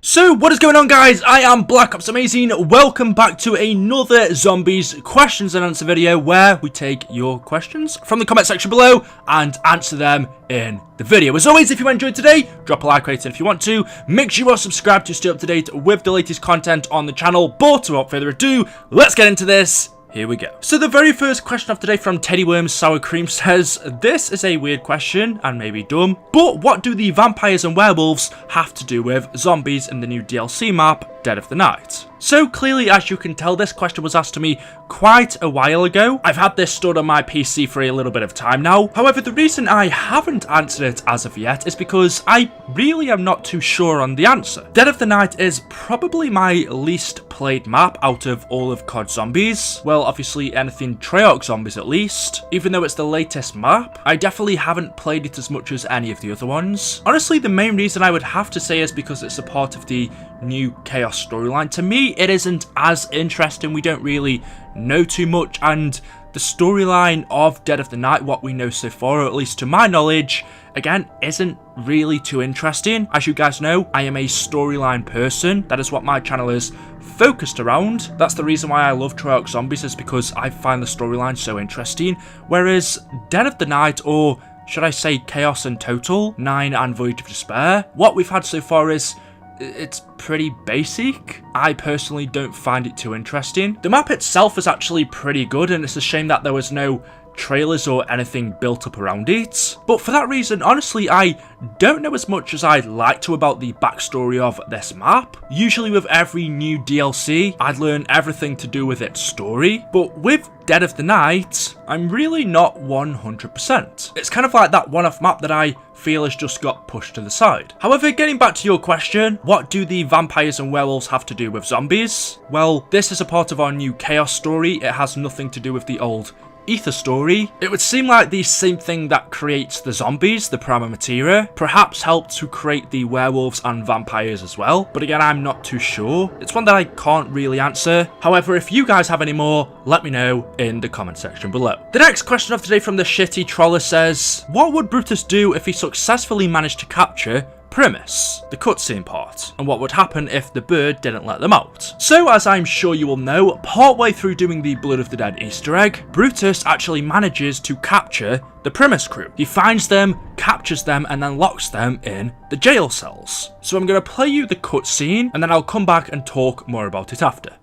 So what is going on, guys? I am Black Ops Amazing. Welcome back to another zombies questions and answer video where we take your questions from the comment section below and answer them in the video. As always, if you enjoyed today, drop a like rate if you want to. Make sure you are subscribed to stay up to date with the latest content on the channel. But without further ado, let's get into this. Here we go. So the very first question of today from Teddy Worms Sour Cream says, this is a weird question and maybe dumb, but what do the vampires and werewolves have to do with zombies in the new DLC map, Dead of the Night? So clearly, as you can tell, this question was asked to me quite a while ago. I've had this stored on my PC for a little bit of time now. However, the reason I haven't answered it as of yet is because I really am not too sure on the answer. Dead of the Night is probably my least played map out of all of COD Zombies. Well, obviously anything Treyarch Zombies at least. Even though it's the latest map, I definitely haven't played it as much as any of the other ones. Honestly, the main reason I would have to say is because it's a part of the new Chaos storyline. To me, it isn't as interesting. We don't really know too much, and the storyline of Dead of the Night, what we know so far, or at least to my knowledge, again, isn't really too interesting. As you guys know, I am a storyline person. That is what my channel is focused around. That's the reason why I love Treyarch Zombies, is because I find the storyline so interesting. Whereas Dead of the Night, or should I say Chaos in total, 9 and Voyage of Despair, what we've had so far is it's pretty basic. I personally don't find it too interesting. The map itself is actually pretty good, and it's a shame that there was no trailers or anything built up around it. But for that reason, honestly, I don't know as much as I'd like to about the backstory of this map. Usually with every new DLC, I'd learn everything to do with its story. But with Dead of the Night, I'm really not 100%. It's kind of like that one-off map that I feel has just got pushed to the side. However, getting back to your question, what do the vampires and werewolves have to do with zombies? Well, this is a part of our new Chaos story. It has nothing to do with the old Ether story. It would seem like the same thing that creates the zombies, the Prima Materia, perhaps helped to create the werewolves and vampires as well, but again, I'm not too sure. It's one that I can't really answer. However, if you guys have any more, let me know in the comment section below. The next question of today from the shitty troller says, what would Brutus do if he successfully managed to capture Primis, the cutscene part, and what would happen if the bird didn't let them out? So, as I'm sure you will know, partway through doing the Blood of the Dead Easter egg, Brutus actually manages to capture the Primis crew. He finds them, captures them, and then locks them in the jail cells. So I'm going to play you the cutscene, and then I'll come back and talk more about it after.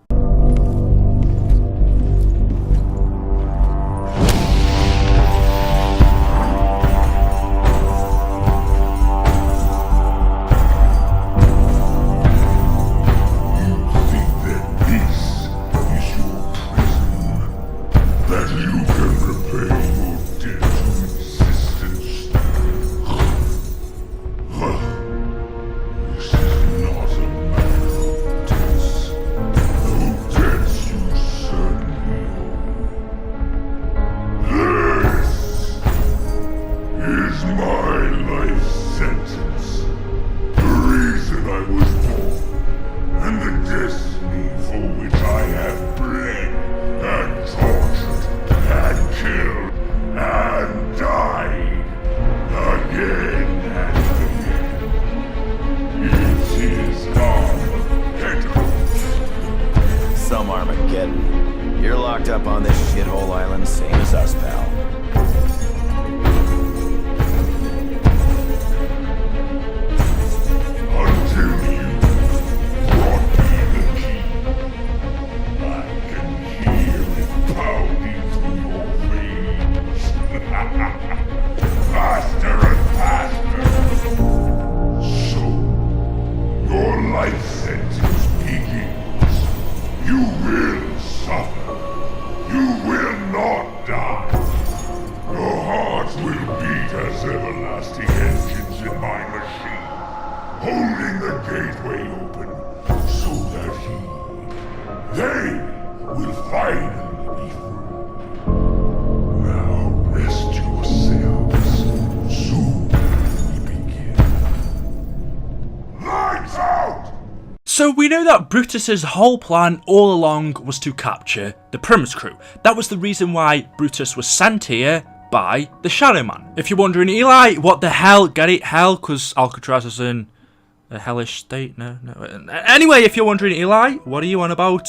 You're locked up on this shithole island, same as us, pal. Until you brought me the key, I can hear it pounding through your veins. Faster and faster. So, your life sentence begins. You will suffer. You will not die. Your hearts will beat as everlasting engines in my machine, holding the gateway open so that they will finally be free. Now rest yourselves. Soon we begin. Lights out! So we know that Brutus's whole plan all along was to capture the Primis crew. That was the reason why Brutus was sent here by the Shadow Man. If you're wondering, Eli, what the hell? Get it? Hell, because Alcatraz is in A hellish state? No. Anyway, if you're wondering, Eli, what are you on about?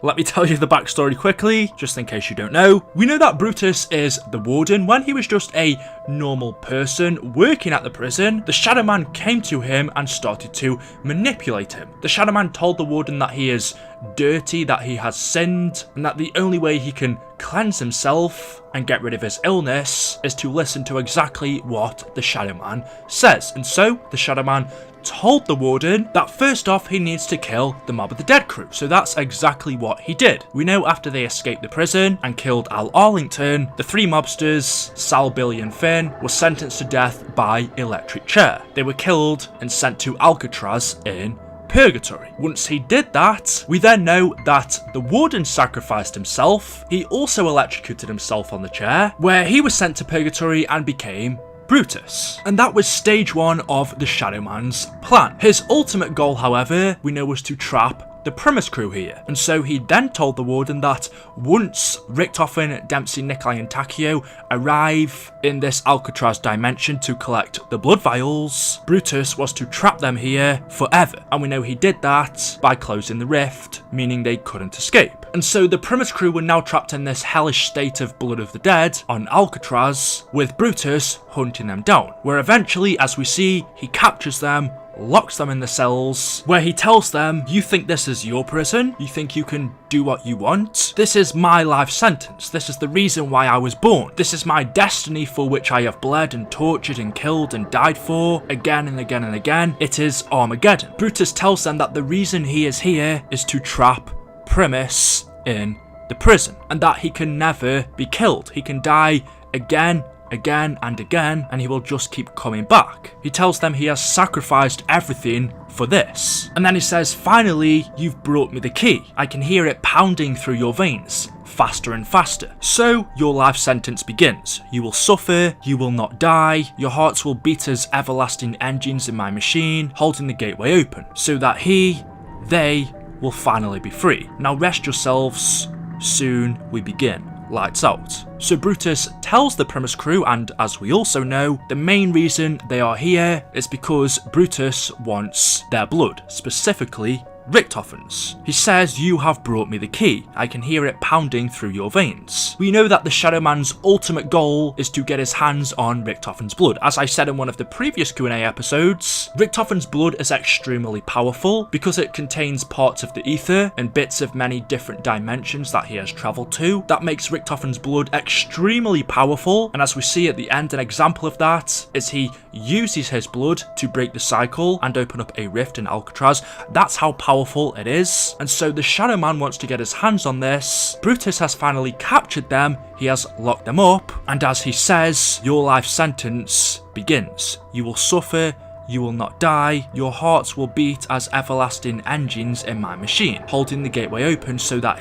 Let me tell you the backstory quickly, just in case you don't know. We know that Brutus is the warden. When he was just a normal person working at the prison, the Shadow Man came to him and started to manipulate him. The Shadow Man told the warden that he is dirty, that he has sinned, and that the only way he can cleanse himself and get rid of his illness is to listen to exactly what the Shadow Man says. And so the Shadow Man told the warden that first off he needs to kill the Mob of the Dead crew. So that's exactly what he did. We know after they escaped the prison and killed Al Arlington, the three mobsters, Sal, Billy and Finn, were sentenced to death by electric chair. They were killed and sent to Alcatraz in purgatory. Once he did that, we then know that the warden sacrificed himself. He also electrocuted himself on the chair, where he was sent to purgatory and became Brutus. And that was stage 1 of the Shadow Man's plan. His ultimate goal, however, we know was to trap the Primis crew here. And so he then told the warden that once Richtofen, Dempsey, Nikolai and Takeo arrive in this Alcatraz dimension to collect the blood vials, Brutus was to trap them here forever. And we know he did that by closing the rift, meaning they couldn't escape. And so the Primis crew were now trapped in this hellish state of Blood of the Dead on Alcatraz, with Brutus hunting them down, where eventually, as we see, he captures them, locks them in the cells, where he tells them, you think this is your prison? You think you can do what you want? This is my life sentence. This is the reason why I was born. This is my destiny for which I have bled and tortured and killed and died for again and again and again. It is Armageddon. Brutus tells them that the reason he is here is to trap Primis in the prison, and that he can never be killed. He can die again and again, and he will just keep coming back. He tells them he has sacrificed everything for this. And then he says, finally, you've brought me the key. I can hear it pounding through your veins, faster and faster. So your life sentence begins. You will suffer, you will not die, your hearts will beat as everlasting engines in my machine, holding the gateway open, so that they will finally be free. Now rest yourselves, soon we begin. Lights out. So Brutus tells the Primis crew, and as we also know, the main reason they are here is because Brutus wants their blood, specifically Richtofen's. He says, you have brought me the key. I can hear it pounding through your veins. We know that the Shadow Man's ultimate goal is to get his hands on Richtofen's blood. As I said in one of the previous Q&A episodes, Richtofen's blood is extremely powerful because it contains parts of the ether and bits of many different dimensions that he has traveled to. That makes Richtofen's blood extremely powerful, and as we see at the end, an example of that is he uses his blood to break the cycle and open up a rift in Alcatraz. That's how powerful it is, and so the Shadow Man wants to get his hands on this. Brutus has finally captured them, he has locked them up, and as he says, your life sentence begins. You will suffer, you will not die, your hearts will beat as everlasting engines in my machine, holding the gateway open so that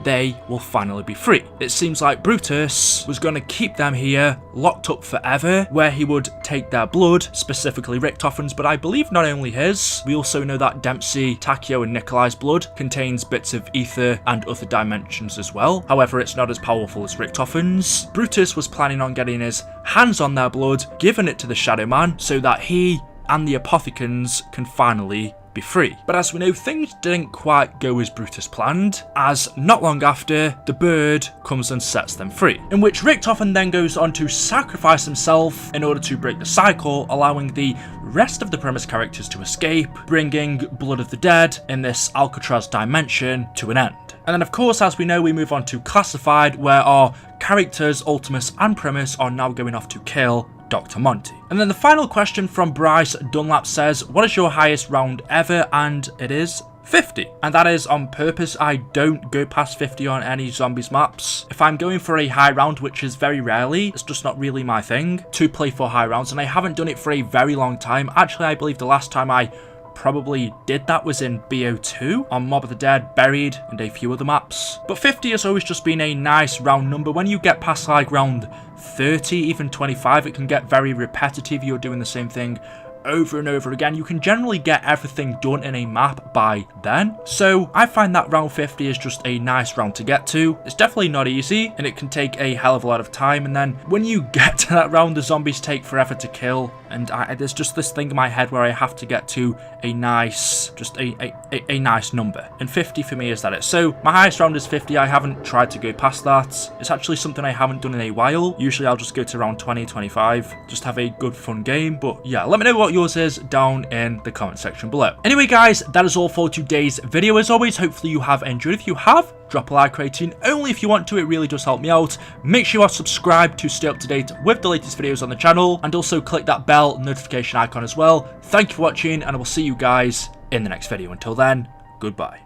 they will finally be free. It seems like Brutus was going to keep them here, locked up forever, where he would take their blood, specifically Richtofen's, but I believe not only his. We also know that Dempsey, Takeo and Nikolai's blood contains bits of ether and other dimensions as well. However, it's not as powerful as Richtofen's. Brutus was planning on getting his hands on their blood, giving it to the Shadow Man, so that he and the Apothecans can finally be free. But as we know, things didn't quite go as Brutus planned, as not long after, the bird comes and sets them free, in which Richtofen then goes on to sacrifice himself in order to break the cycle, allowing the rest of the Primis characters to escape, bringing Blood of the Dead in this Alcatraz dimension to an end. And then of course, as we know, we move on to Classified, where our characters, Ultimus and Primis, are now going off to kill Dr. Monty. And then the final question from Bryce Dunlap says, what is your highest round ever? And it is 50. And that is on purpose. I don't go past 50 on any zombies maps. If I'm going for a high round, which is very rarely, it's just not really my thing to play for high rounds, and I haven't done it for a very long time. Actually, I believe the last time I probably did that was in BO2 on Mob of the Dead, Buried, and a few other maps. But 50 has always just been a nice round number. When you get past like round 30, even 25, it can get very repetitive. You're doing the same thing over and over again, you can generally get everything done in a map by then. So I find that round 50 is just a nice round to get to. It's definitely not easy, and it can take a hell of a lot of time, and then when you get to that round, the zombies take forever to kill, and there's just this thing in my head where I have to get to a nice, just a nice number, and 50 for me is that it. So my highest round is 50. I haven't tried to go past that. It's actually something I haven't done in a while. Usually I'll just go to around 20, 25, just have a good fun game. But yeah, let me know what yours is down in the comment section below. Anyway guys, that is all for today's video. As always, hopefully you have enjoyed. If you have, drop a like rating, only if you want to, it really does help me out. Make sure you are subscribed to stay up to date with the latest videos on the channel, and also click that bell notification icon as well. Thank you for watching, and I will see you guys in the next video. Until then, goodbye.